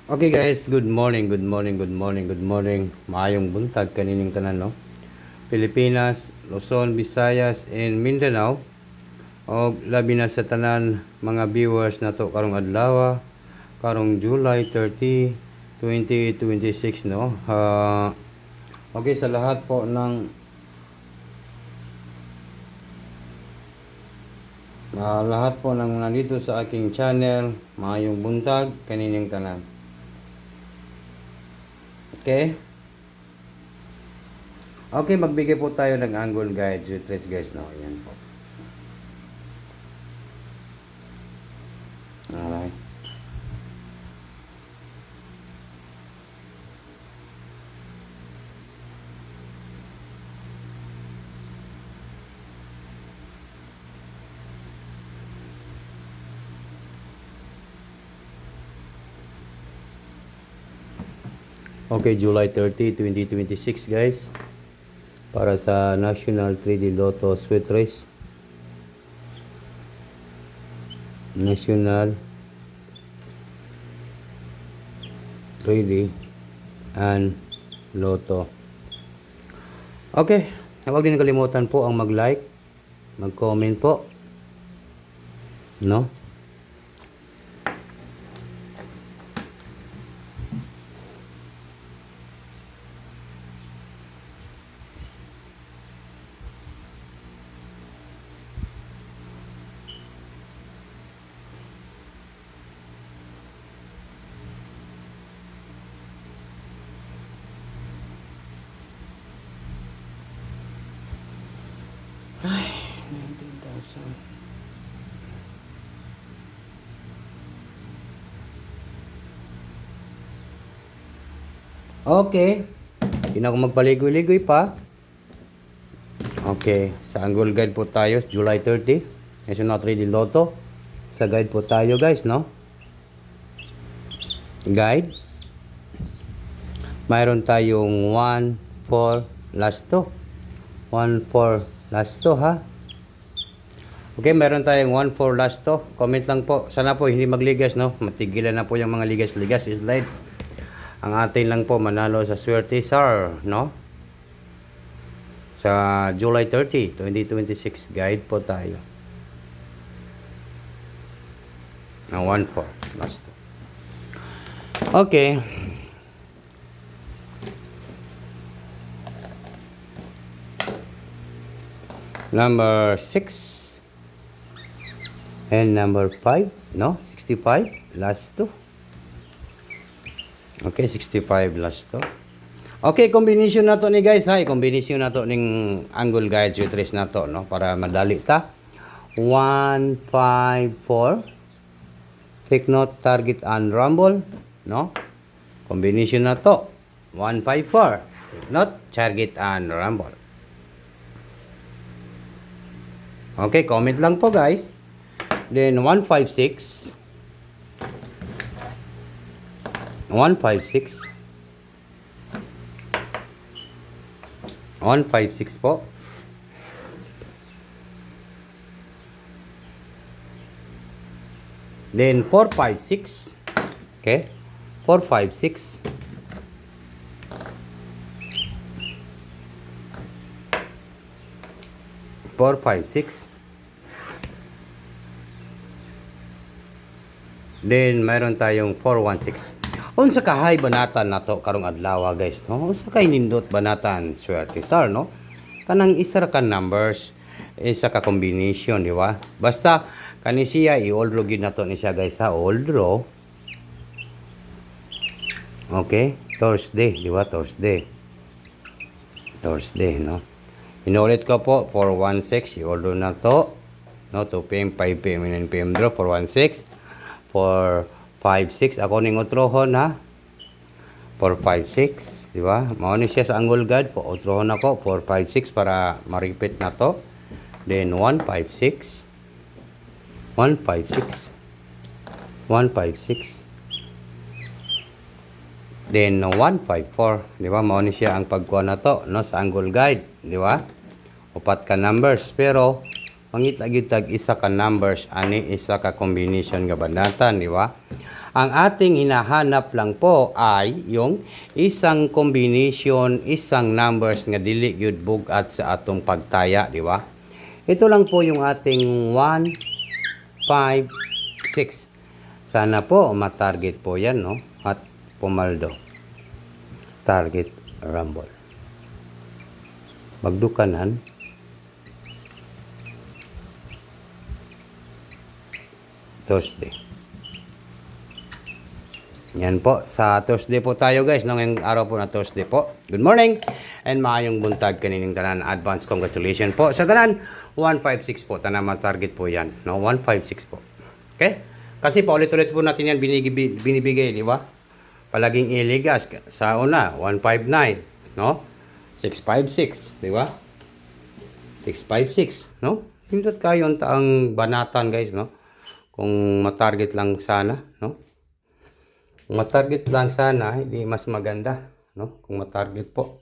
Okay guys, good morning, good morning, good morning, good morning. Maayong buntag kanining tanan no. Pilipinas, Luzon, Visayas, and Mindanao. O labi na sa tanan mga viewers nato karong adlaw, karong July 30, 2026 no. Okay sa lahat po ng nandito sa aking channel, maayong buntag kanining tanan. Okay? Okay, magbigay po tayo ng angle guide with trace guys, no? Ayan po. Alright. Okay, July 30, 2026 guys. Para sa National 3D Lotto Sweet Race. National 3D and Lotto. Okay, huwag din kalimutan po ang mag-like, mag-comment po. No? Ay, 19,000. Okay. Hindi na ako magpaligoy-ligoy pa. Okay. Sa angle guide po tayo, July 30. National 3D Lotto. Sa guide po tayo guys, no? Guide. Mayroon tayong 1, 4, last 2. 1, 4, last 2 ha. Okay, meron tayong 1, 4, last 2. Comment lang po. Sana po hindi magligas, no? Matigilan na po yung mga ligas-ligas. Slide. Ang atin lang po manalo sa Swerte Sir, no? Sa July 30, 2026 guide po tayo. Ang 1, 4, last 2. Okay. Number 6 and number 5, no? 65, last 2. Okay, 65 last 2. Okay, combination na to ni guys, ha? Combination na to ning angle guide with trace na to, no? Para madali ta. 1, 5, 4. Take note, target and rumble, no? Combination na to. 1, 5, 4. Take note, target and rumble. Okay, comment lang po guys. Then 156. 156. 156 po. Then 456. Okay? 456. 456. Then mayroon tayong 416. Unsa kahay banatan nato karong adlaw guys, no? Unsa kay nindot banatan Swerte Star, no? Kanang isa ka numbers, isa ka combination, di ba? Basta kani siya i-old draw gid nato ni siya guys, sa old draw. Okay? Thursday, di ba? Thursday, no? Inulit ko po 416 i-old draw na to, no? 2 PM, 5 PM, 9 PM draw 416. 456 ako ning utrohon ha. 456, di ba? Mao ni siya sa angle guide po. Utrohon ako 456 para ma-repeat na to. Then 156. 156. 156. Then 154, di ba? Mao ni siya ang pagkuha na to, no, sa angle guide, di ba? Upat ka numbers pero mangit lagi tag isa ka numbers ani isa ka combination nga banatan, di ba? Ang ating hinahanap lang po ay yung isang combination, isang numbers nga dili gyud bugat sa atong pagtaya, di ba? Ito lang po yung ating 1, 5, 6. Sana po matarget po yan, no? At pumaldo. Target rumble. Magdukanan. Thursday. Yan po. Sa Thursday po tayo guys. Ngayong araw po na Thursday po. Good morning. And maayong buntag kanining tanan. Advance congratulations po. Sa tanan, 156 po. Tanan target po yan. No? 156 po. Okay? Kasi paulit-ulit po natin yan binibigay. Di ba? Palaging iligas. Sa una, 159. No? 656. Di ba? 656. No? Pindot kayo ang banatan guys. No? Kung matarget lang sana. No? Kung matarget lang sana, hindi mas maganda, no? Kung matarget po.